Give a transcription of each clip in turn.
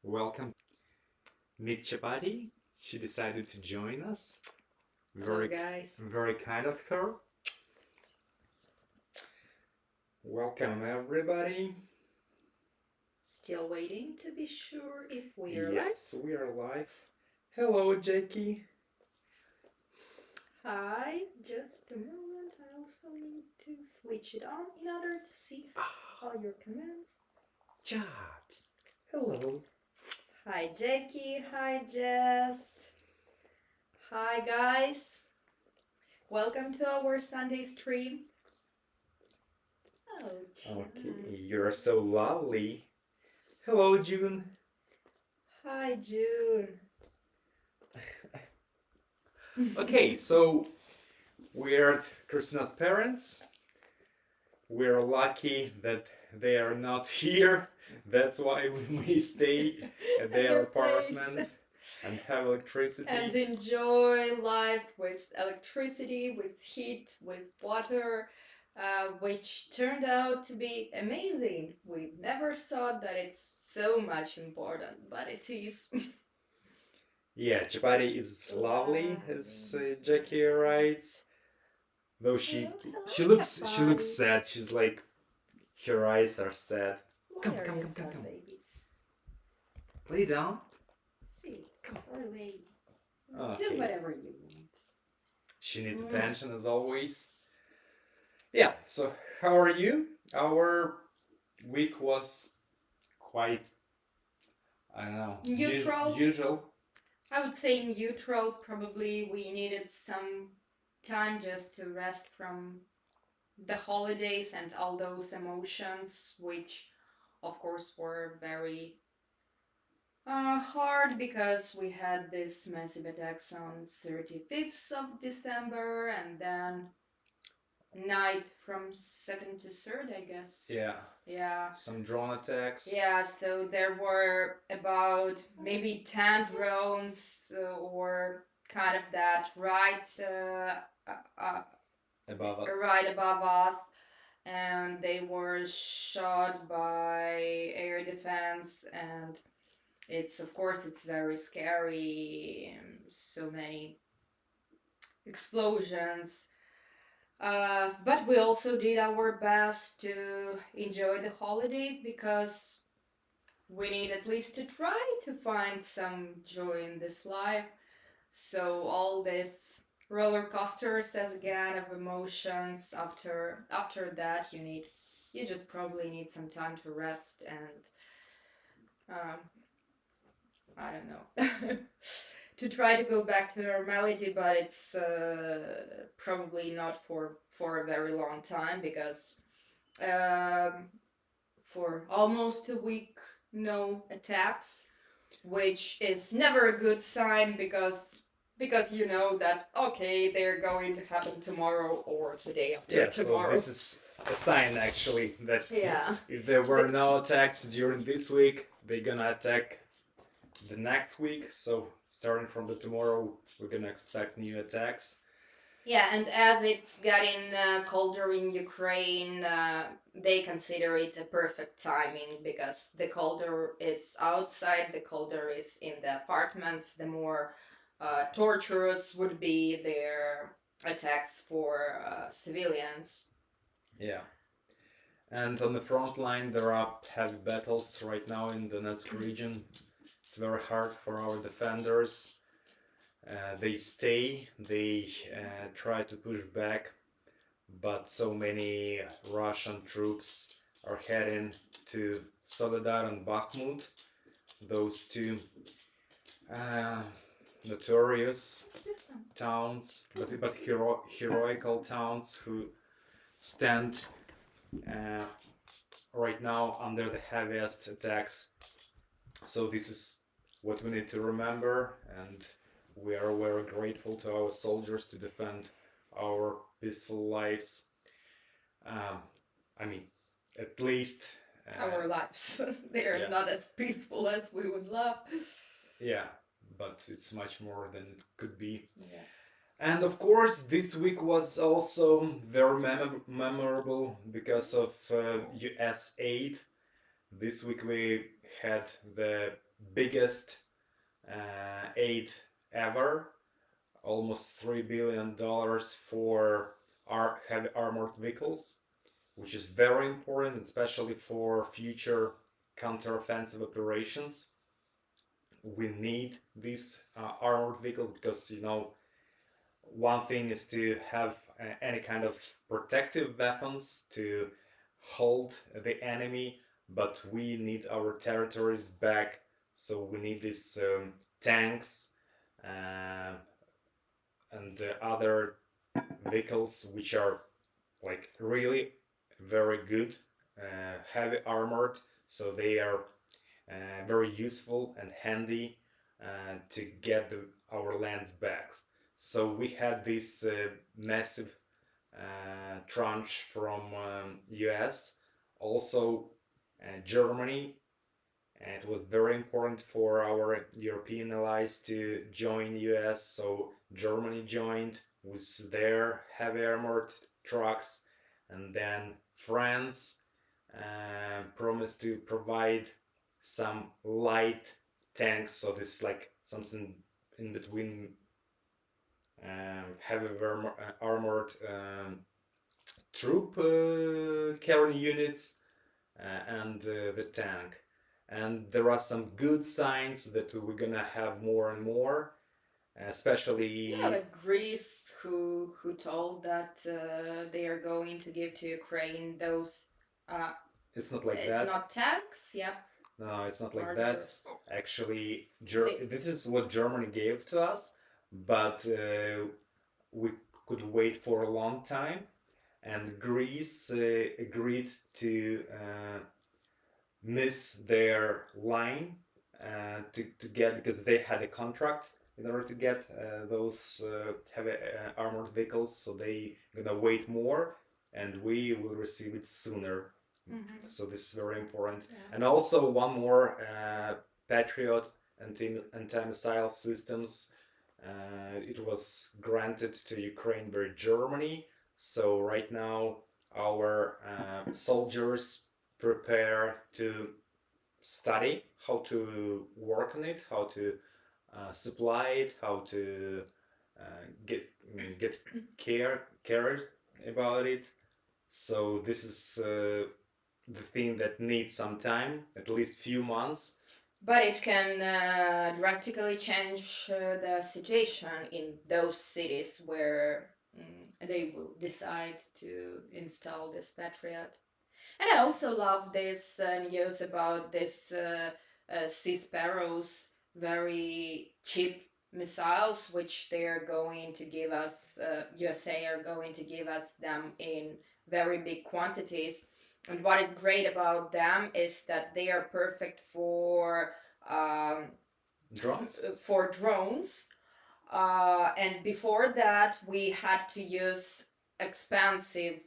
Welcome. Meet Chapati. She decided to join us. Hello, guys. Very kind of her. Welcome, everybody. Still waiting to be sure if we're Yes, we are live. Hello, Jackie. Hi, just a moment. I also need to switch it on in order to see all your comments. Job. Hello. Hi, Jackie. Hi, Jess. Hi, guys. Welcome to our Sunday stream. Oh, Okay, you're so lovely. Hello, June. Hi, June. Okay, so we're at Christina's parents. We're lucky that they are not here. That's why we may stay at their apartment and have electricity. And enjoy life with electricity, with heat, with water, which turned out to be amazing. We never thought that it's so much important, but it is. Yeah, Chapati is lovely, as Jackie writes. Though she looks sad. She's like, her eyes are sad. Come, baby. Lay down. Sit or lay. Okay. Do whatever you want. She needs attention as always. Yeah. So how are you? Our week was quite, I don't know, Neutral. usual. I would say neutral. Probably we needed some time just to rest from the holidays and all those emotions, which of course were very hard because we had this massive attacks on 35th of December and then night from 2nd to 3rd, I guess. Yeah. Some drone attacks. Yeah, so there were about maybe 10 drones or kind of that Above us. right above us, and they were shot by air defense, and of course it's very scary, so many explosions, but we also did our best to enjoy the holidays because we need at least to try to find some joy in this life. So all this roller coasters as again of emotions, after that you just probably need some time to rest and I don't know to try to go back to normality, but it's probably not for a very long time because for almost a week no attacks, which is never a good sign because you know that okay, they're going to happen tomorrow or the day after tomorrow. So this is a sign actually that Yeah. if there were no attacks during this week, they're gonna attack the next week. So starting from the tomorrow, we're gonna expect new attacks. Yeah, and as it's getting colder in Ukraine, they consider it a perfect timing because the colder it's outside, the colder is in the apartments, the more torturous would be their attacks for civilians. Yeah. And on the front line, there are heavy battles right now in the Donetsk region. It's very hard for our defenders. They try to push back, but so many Russian troops are heading to Soledar and Bakhmut, those two notorious towns, but heroical towns who stand right now under the heaviest attacks. So this is what we need to remember, and we are very grateful to our soldiers to defend our peaceful lives. I mean, at least our lives. They're not as peaceful as we would love. Yeah, but it's much more than it could be. Yeah. And of course, this week was also very memorable because of US aid. This week we had the biggest aid ever, almost $3 billion for our heavy armored vehicles, which is very important, especially for future counteroffensive operations. We need these armored vehicles because, one thing is to have any kind of protective weapons to hold the enemy, but we need our territories back, so we need these tanks uh, and other vehicles which are like really very good, heavy armored, so they are very useful and handy to get our lands back. So we had this massive tranche from US, also Germany. And it was very important for our European allies to join US, so Germany joined with their heavy armored trucks, and then France promised to provide some light tanks. So this is like something in between heavy armored troop carrying units and the tank. And there are some good signs that we're gonna have more and more, especially Yeah, like Greece, who told that they are going to give to Ukraine those it's not like that. not tanks, yep. No, it's not like Or that. those. Actually, They- this is what Germany gave to us, but we could wait for a long time, and Greece agreed to miss their line to get, because they had a contract in order to get those heavy armored vehicles, so they gonna wait more, and we will receive it sooner. Mhm. So this is very important. Yeah. And also one more Patriot anti-missile systems. It was granted to Ukraine by Germany. So right now our soldiers prepare to study how to work on it, how to supply it, how to get cares about it. So this is the thing that needs some time, at least few months. But it can drastically change the situation in those cities where they will decide to install this Patriot. And I also love this news about this Sea Sparrows, very cheap missiles, which they're going to give us, USA are going to give us them in very big quantities. And what is great about them is that they are perfect for Drones? drones. And before that, we had to use expensive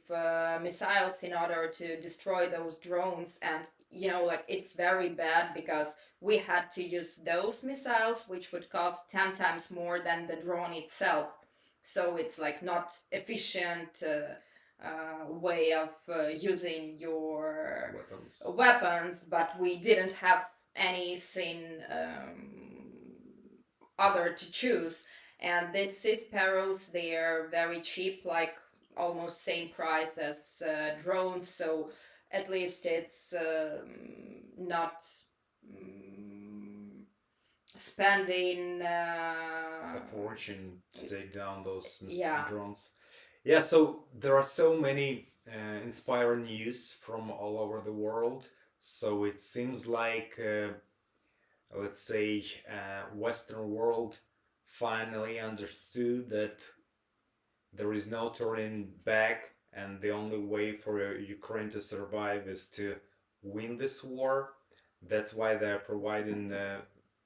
missiles in order to destroy those drones. And, like it's very bad because we had to use those missiles, which would cost 10 times more than the drone itself. So it's like not efficient way of using your weapons, but we didn't have anything other to choose. And these Sea Sparrows, they are very cheap, like almost same price as drones. So at least it's not spending A fortune to take down those yeah. drones. Yeah, so there are so many inspiring news from all over the world. So it seems like, let's say, Western world finally understood that there is no turning back, and the only way for Ukraine to survive is to win this war. That's why they're providing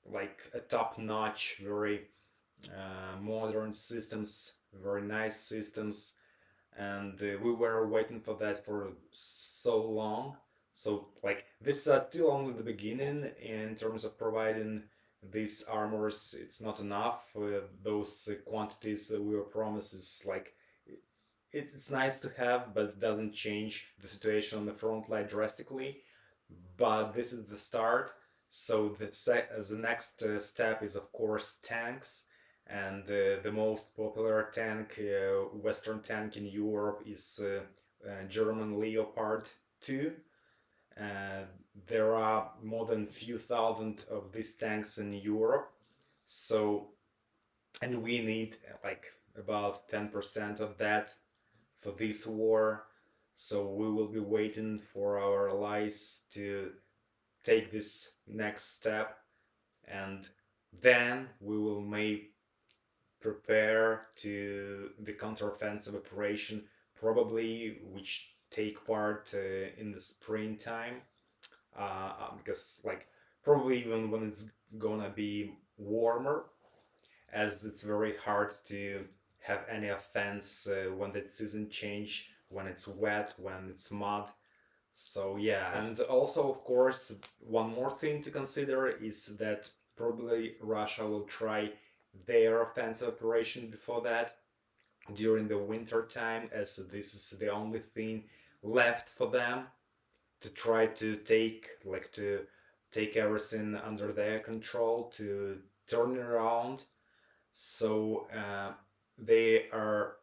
like a top-notch, very modern systems, very nice systems, and we were waiting for that for so long. So like this is still only the beginning in terms of providing these armors. It's not enough. Those quantities that we were promised is like it's nice to have, but it doesn't change the situation on the front line drastically. But this is the start. So the next step is of course tanks, and the most popular tank, Western tank in Europe, is German Leopard 2. Uh, there are more than few thousand of these tanks in Europe, so and we need like about 10% of that for this war. So we will be waiting for our allies to take this next step, and then we will may prepare to the counteroffensive operation, probably which take part in the springtime, because like probably even when it's gonna be warmer, as it's very hard to have any offense when the season change, when it's wet, when it's mud. So yeah, and also of course one more thing to consider is that probably Russia will try their offensive operation before that during the winter time, as this is the only thing left for them to try to take everything under their control, to turn it around. So they are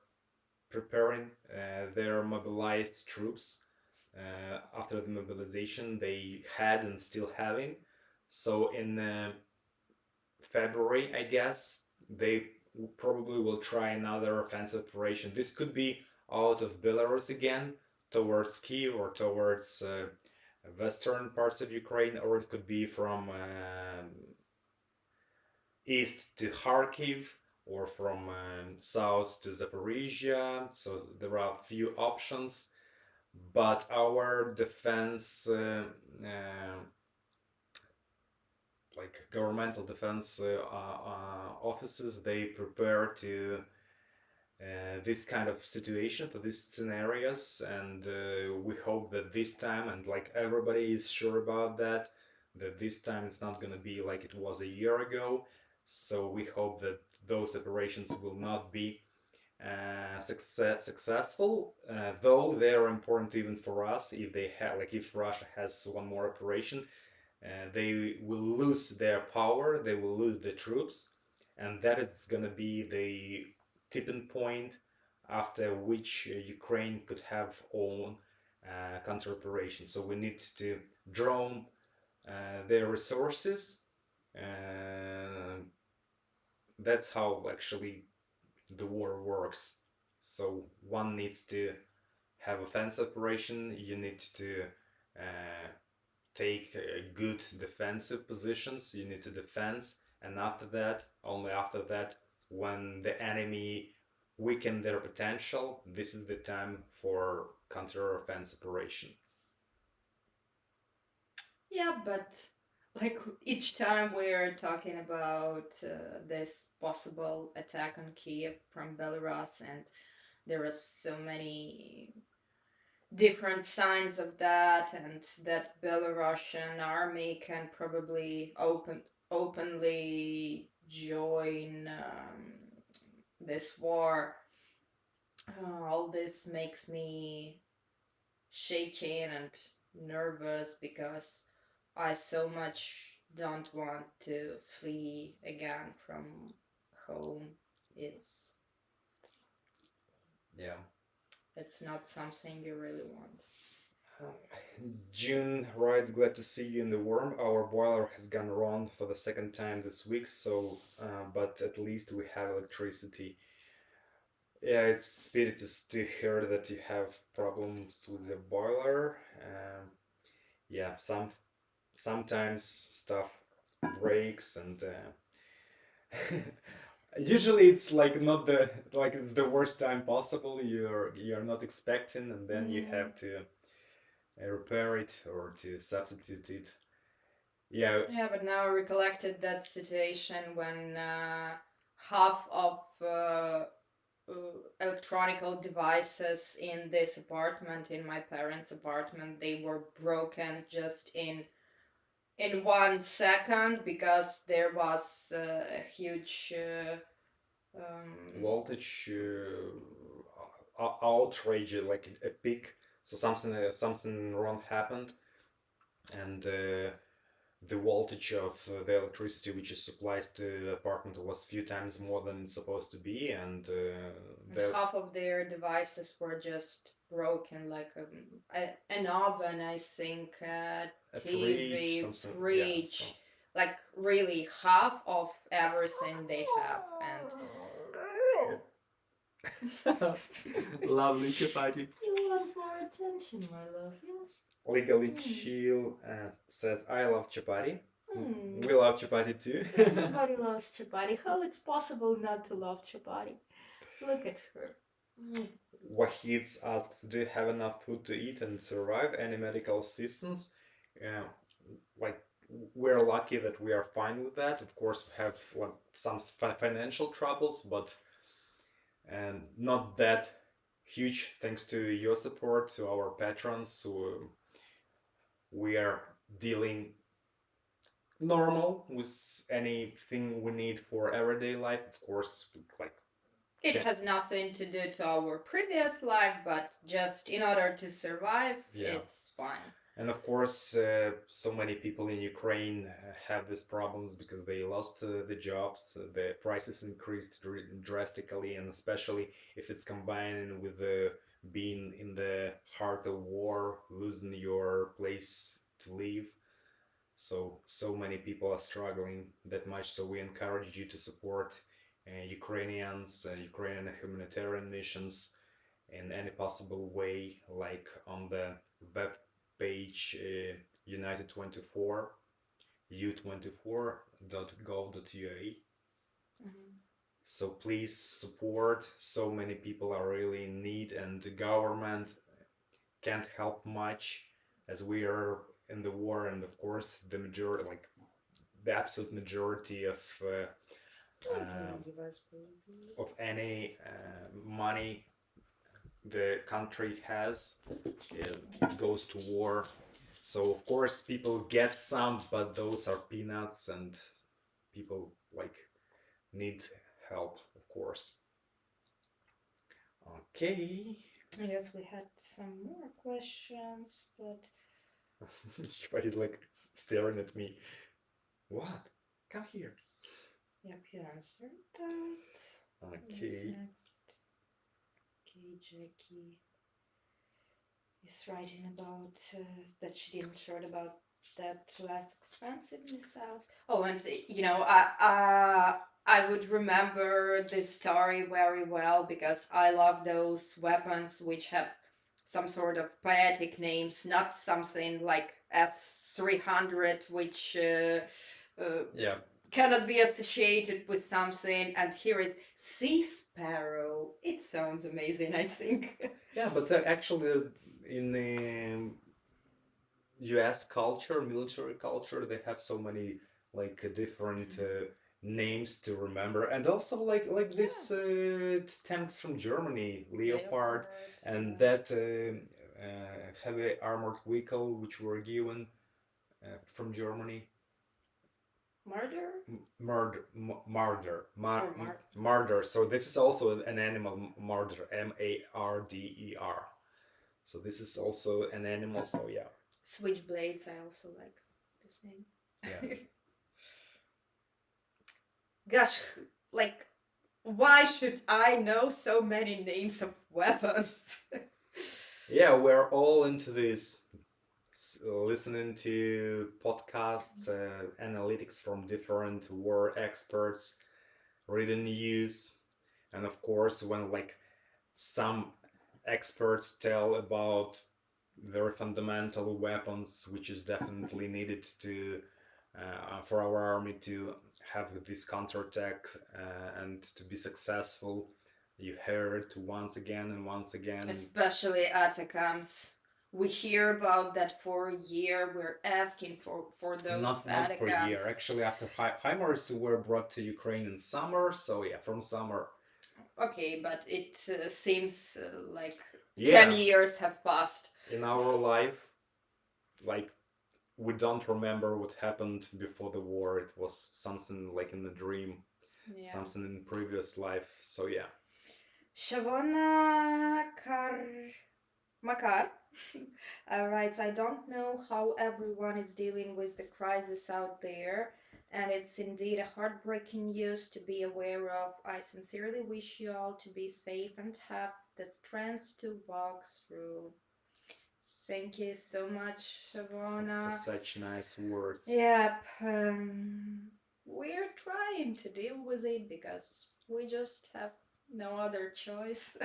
preparing their mobilized troops after the mobilization they had and still having. So in February, I guess, they probably will try another offensive operation. This could be out of Belarus again, towards Kiev or towards western parts of Ukraine, or it could be from east to Kharkiv, or from south to Zaporizhia. So there are a few options, but our defense, like governmental defense offices, they prepare to this kind of situation for these scenarios, and we hope that this time, and like everybody is sure about that, that this time it's not gonna be like it was a year ago. So we hope that those operations will not be successful, though they are important even for us. If they have, like, if Russia has one more operation, they will lose their power, they will lose the troops, and that is gonna be the tipping point after which Ukraine could have own counter operation. So we need to draw their resources. Uh, that's how actually the war works. So one needs to have offensive operation. You need to take good defensive positions. You need to defend, and after that, only after that, when the enemy weaken their potential, this is the time for counter-offensive operation. Yeah, but like each time we're talking about this possible attack on Kiev from Belarus, and there are so many different signs of that, and that Belarusian army can probably openly join this war. All this makes me shaking and nervous because I so much don't want to flee again from home. It's Yeah. it's not something you really want. June writes, glad to see you in the warm. Our boiler has gone wrong for the second time this week, so but at least we have electricity. Yeah, it's pity to hear that you have problems with the boiler. Yeah, sometimes stuff breaks, and usually it's like not the like it's the worst time possible. You're not expecting, and then you have to repair it or to substitute it. Yeah. Yeah, but now I recollected that situation when half of electronical devices in this apartment, in my parents' apartment, they were broken just in 1 second because there was a huge Voltage outrage, like a peak. So something wrong happened, and the voltage of the electricity which is supplied to the apartment was few times more than it's supposed to be, and And half of their devices were just broken, like an oven, I think, a TV, something, yeah, so. fridge, like really half of everything they have. And Lovely chapati. you want more attention, my love, yes? Legally Chill says, I love chapati. Hmm. We love chapati too. Everybody loves chapati. How it's possible not to love chapati? Look at her. Wahid asks, do you have enough food to eat and survive? Any medical assistance? Like, we're lucky that we are fine with that. Of course, we have like, some financial troubles, but and not that huge thanks to your support, to our patrons. So we are dealing normal with anything we need for everyday life. Of course, like it has nothing to do to our previous life, but just in order to survive, it's fine. And of course, so many people in Ukraine have these problems because they lost the jobs, the prices increased drastically, and especially if it's combined with being in the heart of war, losing your place to live. So many people are struggling that much. So we encourage you to support Ukrainians, Ukrainian humanitarian missions in any possible way, like on the web page United24, u24.gov.ua. So please support. So many people are really in need, and the government can't help much as we are in the war, and of course the majority, like the absolute majority of any money the country has, it goes to war. So of course people get some, but those are peanuts, and people like need help, of course. Okay. I guess we had some more questions, but He's like staring at me. What? Come here. yep, you answered that. Okay. What's next? Okay, Jackie is writing about that she didn't heard about that less expensive missiles. Oh, and you know, I would remember this story very well because I love those weapons which have some sort of poetic names, not something like S-300, which Yeah. cannot be associated with something. And here is Sea Sparrow. It sounds amazing, I think. Yeah, but actually, in the U.S. culture, military culture, they have so many like different names to remember, and also like this tanks from Germany, Leopard, and that heavy armored vehicle which were given from Germany. Marder. So this is also an animal, marder, Marder. So this is also an animal. So yeah. Switchblades, I also like this name. Yeah. Gosh, like, why should I know so many names of weapons? Yeah, we're all into this, listening to podcasts, analytics from different war experts, reading news, and of course, when like some experts tell about very fundamental weapons, which is definitely needed to for our army to have this counterattack and to be successful. You hear it once again and once again. Especially ATACMS. We hear about that for a year. We're asking for those not for a year. Actually, after HIMARS were brought to Ukraine in summer, so yeah, from summer. Okay, but it seems like 10 years have passed. In our life, like, we don't remember what happened before the war. It was something like in a dream, something in previous life. So yeah. Shavona Makar All right, so I don't know how everyone is dealing with the crisis out there, and it's indeed a heartbreaking news to be aware of. I sincerely wish you all to be safe and have the strength to walk through. Thank you so much, For Shavona. such nice words. Yep, we're trying to deal with it because we just have no other choice.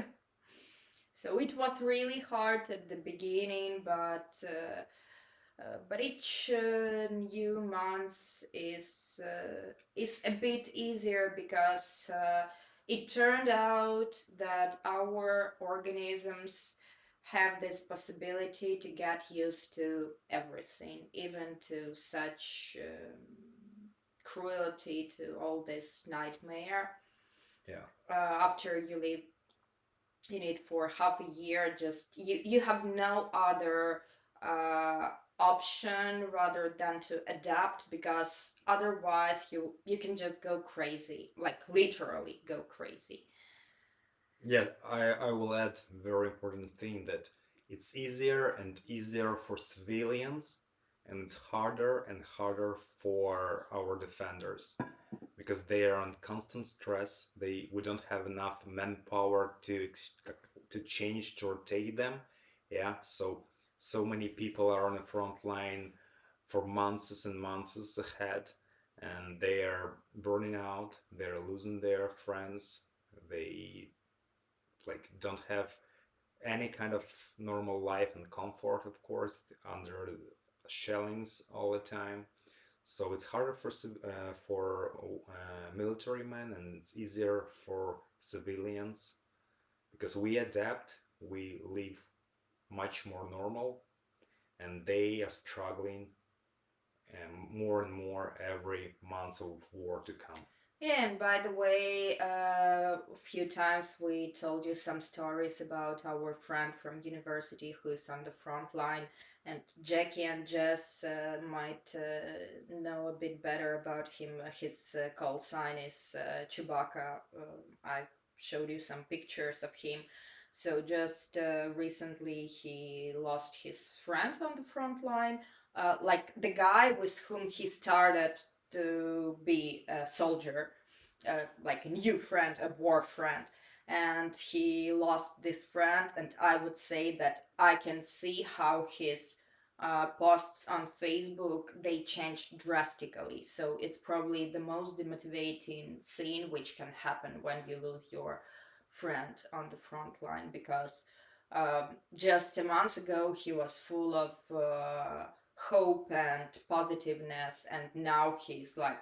So it was really hard at the beginning, but each new month is a bit easier because it turned out that our organisms have this possibility to get used to everything, even to such cruelty, to all this nightmare. Yeah. After you live in it for half a year, just you have no other uh, option rather than to adapt, because otherwise you can just go crazy, like literally go crazy. Yeah, I will add very important thing that it's easier and easier for civilians, and it's harder and harder for our defenders because they are on constant stress. We don't have enough manpower to change to rotate them. Yeah, so many people are on the front line for months and months ahead, and they are burning out. They're losing their friends. They like don't have any kind of normal life and comfort, of course, under shellings all the time. So it's harder for military men, and it's easier for civilians because we adapt, we live much more normal, and they are struggling more and more every month of war to come. Yeah, and by the way, a few times we told you some stories about our friend from university who's on the front line, and Jackie and Jess might know a bit better about him. His call sign is Chewbacca. I showed you some pictures of him. So just recently he lost his friend on the front line, like the guy with whom he started to be a soldier, like a new friend, a war friend. And he lost this friend, and I would say that I can see how his posts on Facebook they changed drastically. So it's probably the most demotivating thing which can happen when you lose your friend on the front line, because just a month ago he was full of hope and positiveness, and now he's like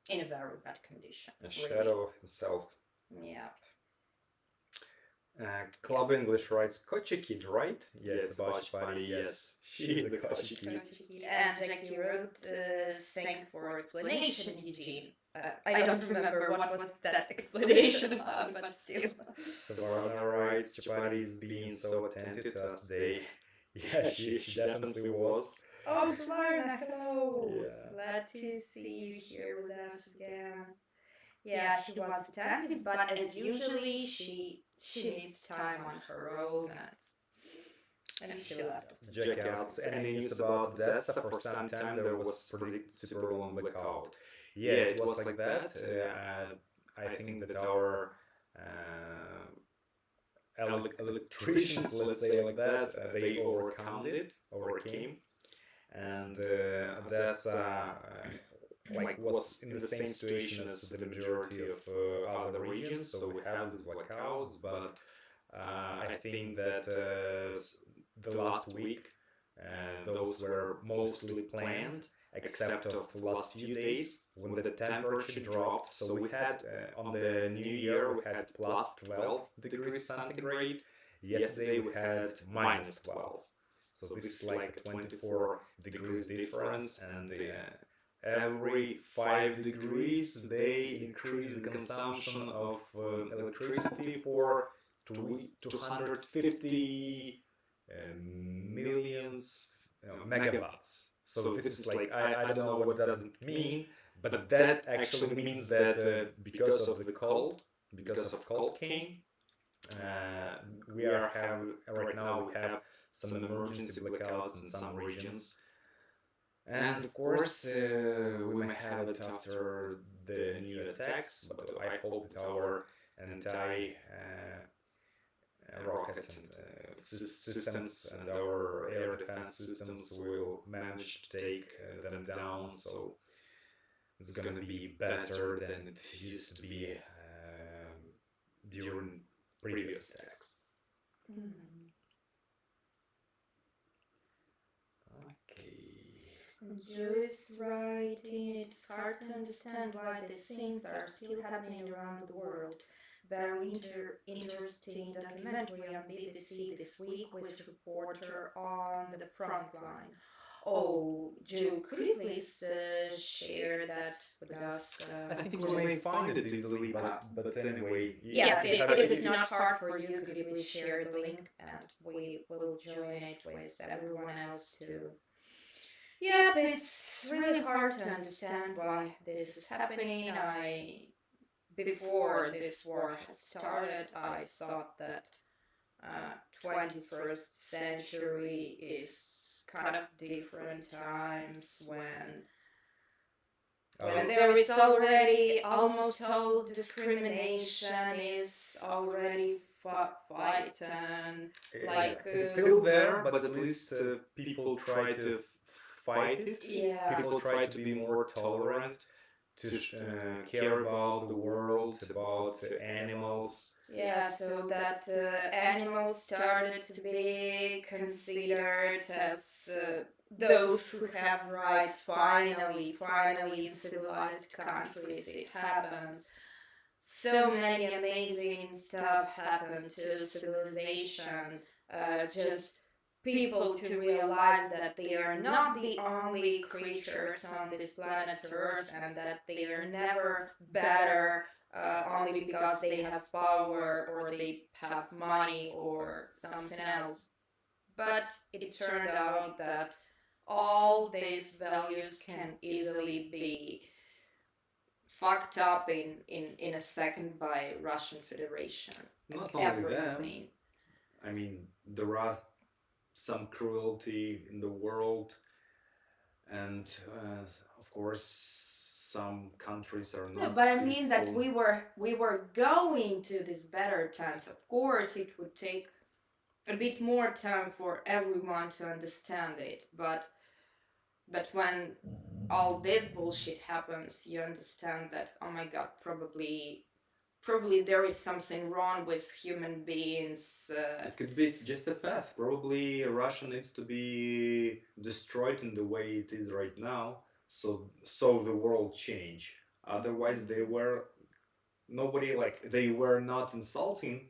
in a very bad condition. A Really. shadow of himself. Yeah. Club English writes Kochi Kid, right? Yeah, it's about Chapati, yes. She's the Kochi Kid. And Jackie wrote, thanks for explanation, Eugene. I don't remember what was that explanation about, but still. Savarna writes Chapati is being so attentive to us today. Yeah, she definitely was. Oh, Savarna, hello. Yeah. Glad to see you here with us again. Yeah, she was attentive, but as usually, she needs time on her own, and she left us. Jack asks, any news about Odessa? For some time there was predicted super long blackout. Yeah, it was like that. I think that our electricians, let's say like that, they overcame, and Odessa was in the same situation as the majority of other regions. So we have these blackouts, but I think that the last week those were mostly planned, except of the last few days when the temperature dropped. So we had on the New Year we had plus 12 degrees centigrade. Yesterday we had minus 12. So this is like a 24 degrees difference, and every 5 degrees they increase the consumption of electricity for 250 millions megawatts. So this is like, I don't know what does it mean, but that actually means that because of cold came, we are have right now we have some emergency blackouts in some regions, and of course we may have it after the new attacks. But I hope that our anti rocket and systems and our air defense systems will manage to take them down. So it's gonna be better than it used to be during previous attacks. Mhm. Okay. Joe is writing, it's hard to understand why these things are still happening around the world. Very interesting documentary on BBC this week with reporter on the front line. Oh, Joe, could you please share that with us? I think we may find it easily, but anyway, Yeah, if you if have it's not hard for you, could you please share the link and we will join it with everyone else too. Yep, it's really hard to understand why this is happening. Before this war has started, I thought that 21st century is kind of different times when there is already almost all discrimination is already fighten like it's still there, but at least people try to fight it. yeah. People try to be more tolerant, to care about the world, about animals. Yeah, so that animals started to be considered as those who have rights. Finally, in civilized countries, it happens. So many amazing stuff happened to civilization. Just people to realize that they are not the only creatures on this planet Earth and that they are never better only because they have power or they have money or something else. But it turned out that all these values can easily be fucked up in a second by Russian Federation. Not Like only them. everything. I mean, there are some cruelty in the world, and of course, some countries are not. No, but I mean that peaceful. we were going to these better times. Of course, it would take a bit more time for everyone to understand it, but when all this bullshit happens, you understand that oh my god, probably there is something wrong with human beings. It could be just a path. Probably Russia needs to be destroyed in the way it is right now, so the world change. Otherwise, they were nobody like they were not insulting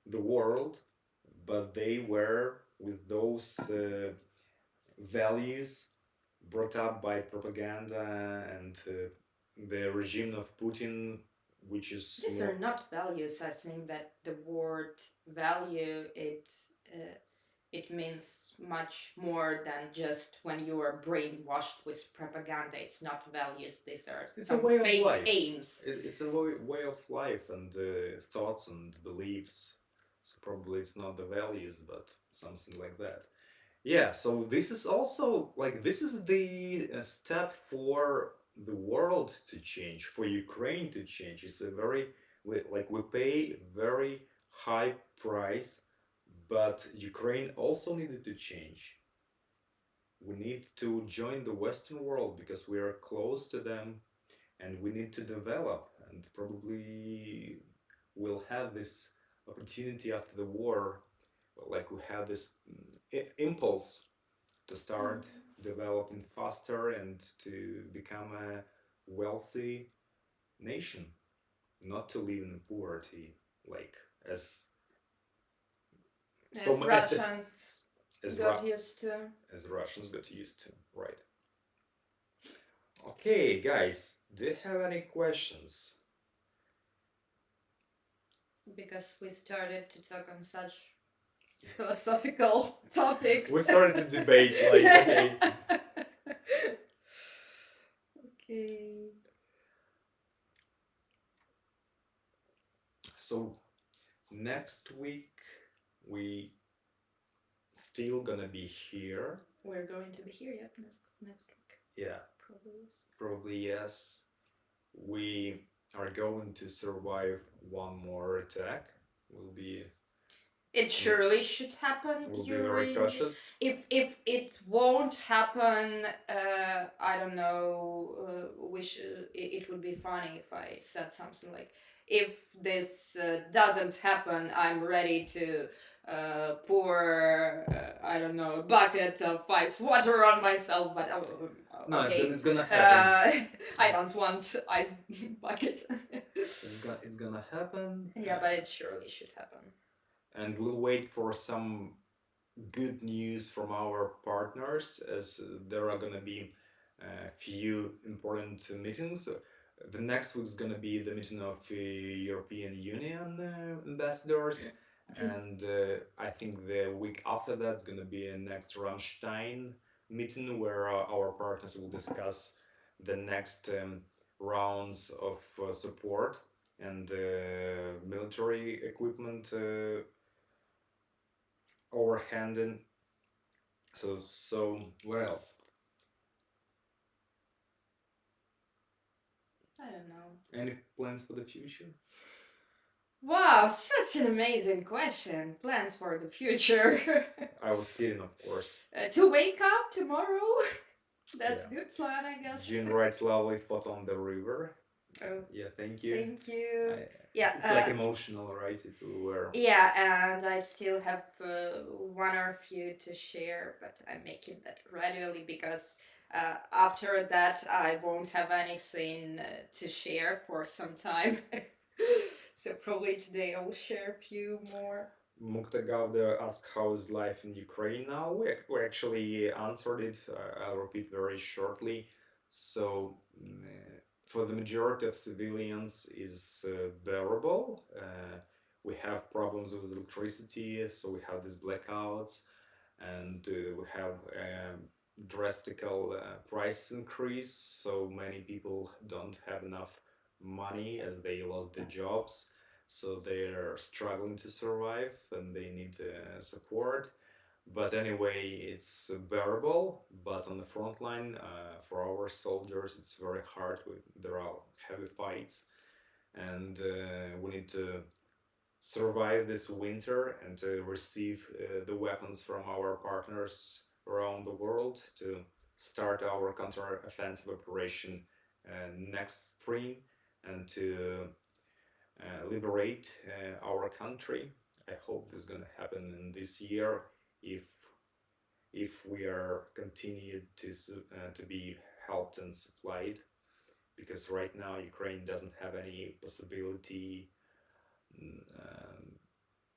the world, but they were with those values brought up by propaganda and the regime of Putin, which is These are not values. I think that the word value it means much more than just when you are brainwashed with propaganda. It's not values. These are some fake aims. It's a way of life and thoughts and beliefs. So probably it's not the values, but something like that. Yeah, so this is also like this is the step for the world to change, for Ukraine to change. It's a very we pay very high price, but Ukraine also needed to change. We need to join the Western world because we are close to them, and we need to develop. And probably we'll have this opportunity after the war, like we have this impulse to start developing faster and to become a wealthy nation, not to live in poverty, like as so As Russians got used to. as Russians got used to, right? Okay, guys, do you have any questions? Because we started to talk on such philosophical topics. We started to debate, like, okay. Okay. So, Next week we still gonna be here. We're going to be here, yep, next week. Yeah, Probably yes. probably yes. We are going to survive one more attack. We'll be It surely should happen we'll be very during. cautious. If it won't happen, I don't know. We should. It would be funny if I said something like, "If this doesn't happen, I'm ready to pour. I don't know, a bucket of ice water on myself." But No, okay, it's gonna happen. I don't want ice bucket. It's gonna happen. Yeah, but it surely should happen. And we'll wait for some good news from our partners, as there are gonna be a few important meetings. The next week is gonna be the meeting of European Union ambassadors, and I think the week after that's gonna be a next Rammstein meeting where our partners will discuss the next rounds of support and military equipment overhanding. So what else? I don't know. Any plans for the future? Wow, such an amazing question. Plans for the future. I was kidding, of course. To wake up tomorrow. That's a good plan, I guess. June writes lovely photo on the river. Oh, Yeah, thank you. Thank you. Yeah, it's like emotional, right? It's where. Yeah, and I still have one or few to share, but I'm making that gradually because after that I won't have anything to share for some time. So probably today I'll share a few more. Mukta Gauda asked how is life in Ukraine now. We actually answered it. I'll repeat very shortly. So for the majority of civilians is bearable. We have problems with electricity, so we have these blackouts, and we have drastic price increase. So many people don't have enough money as they lost their jobs, so they're struggling to survive and they need support. But anyway, it's bearable. But on the front line, for our soldiers, it's very hard. There are heavy fights, and we need to survive this winter and to receive the weapons from our partners around the world to start our counter-offensive operation next spring and to liberate our country. I hope this is going to happen in this year if we are continued to be helped and supplied, because right now Ukraine doesn't have any possibility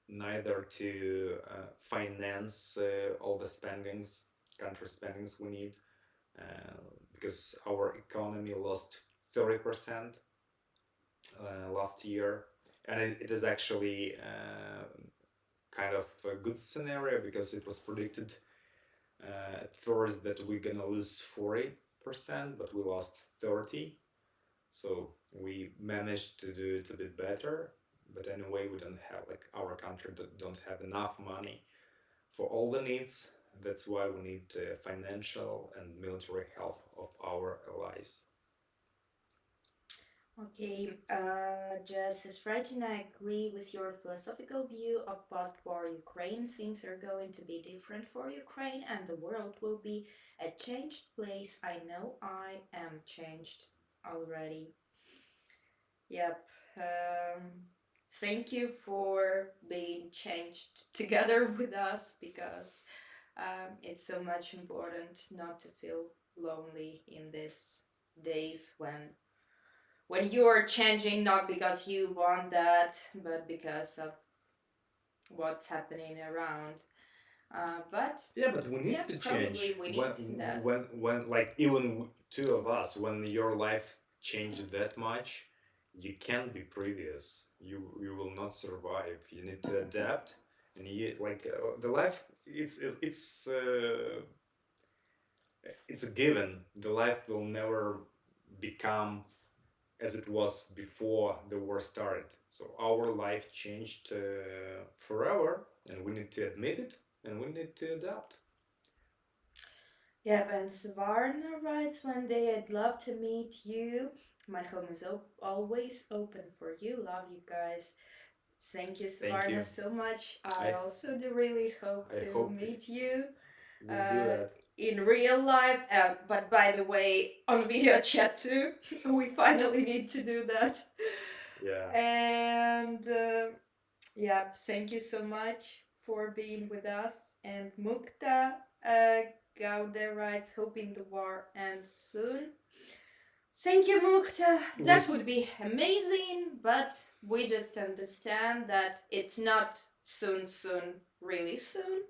neither to finance all the spendings, country spendings we need, because our economy lost 30% last year, and it is actually kind of a good scenario because it was predicted at first that we're gonna lose 40%, but we lost 30%. So we managed to do it a bit better, but anyway, we don't have, like, our country don't have enough money for all the needs. That's why we need financial and military help of our allies. Okay, Jess is writing, I agree with your philosophical view of post-war Ukraine. Things are going to be different for Ukraine and the world will be a changed place. I know I am changed already. Yep. Thank you for being changed together with us, because it's so much important not to feel lonely in these days when you are changing, not because you want that, but because of what's happening around. But we need to change. We need that. When like even two of us, when your life changed that much, you can't be previous. You will not survive. You need to adapt, and you like the life. It's a given. The life will never become as it was before the war started. So our life changed forever, and we need to admit it, and we need to adapt. Yep, and Svarna writes one day, I'd love to meet you. My home is always open for you. Love you guys. Thank you, Thank Svarna, you. so much. I also do really hope I to hope meet you we'll do that. in real life. But by the way, on video chat too. We finally need to do that. Yeah. And yeah, thank you so much for being with us. And Mukta Gaude writes, hoping the war ends soon. Thank you, Mukta. That would be amazing, but we just understand that it's not soon, really soon.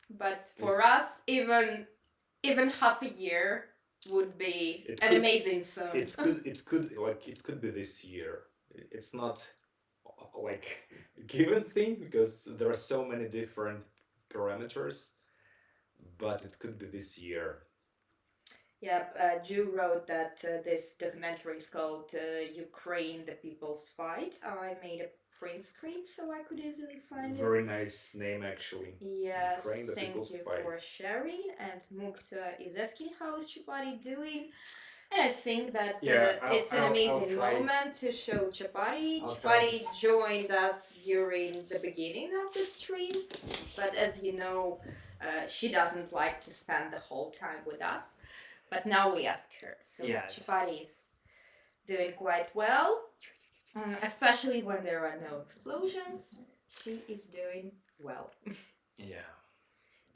But for us, even half a year would be amazing soon. It could be this year. It's not like a given thing because there are so many different parameters, but it could be this year. Yeah, Jew wrote that this documentary is called Ukraine, the People's Fight. I made a print screen so I could easily find it. Very nice name, actually. Yes, Ukraine, the thank People's you Fight. for sharing. And Mukta is asking how is Chapati doing. And I think that it's an amazing moment to show Chapati. Chapati joined us during the beginning of the stream, but as you know, she doesn't like to spend the whole time with us. But now we ask her. So Chapati is doing quite well, especially when there are no explosions. She is doing well. Yeah.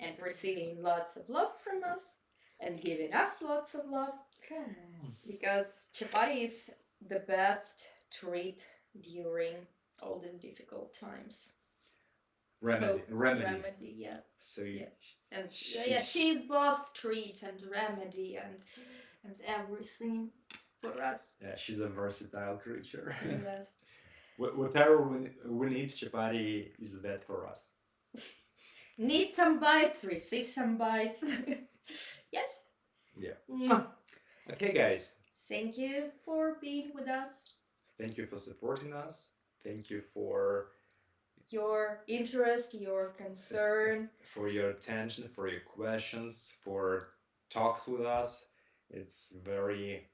And receiving lots of love from us and giving us lots of love. Come on. Because Chapati is the best treat during all these difficult times. Remedy, yeah. So and she's both treat and remedy and everything for us. Yeah, she's a versatile creature. Yes. Whatever we need, Chapati is that for us. Need some bites, receive some bites. Yes. Yeah. Mwah. Okay, guys. Thank you for being with us. Thank you for supporting us. Thank you for your interest, your concern, for your attention, for your questions, for talks with us. It's very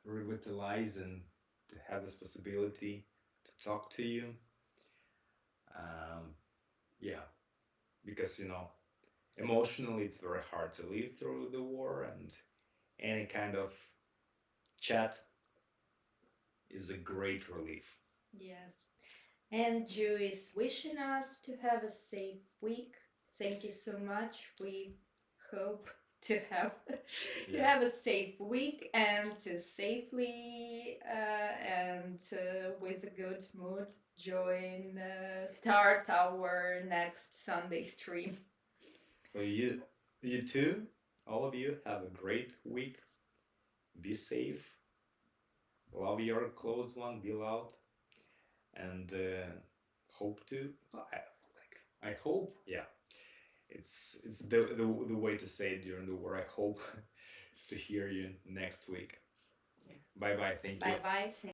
revitalizing to have this possibility to talk to you. Yeah, because emotionally it's very hard to live through the war, and any kind of chat is a great relief. Yes. And Jew is wishing us to have a safe week. Thank you so much. We hope to have a safe week and to safely and with a good mood start our next Sunday stream. So you too, all of you, have a great week. Be safe. Love your close one. Be loud. And hope to. I hope. Yeah. It's the way to say it during the war. I hope to hear you next week. Bye bye. Thank you. Bye bye.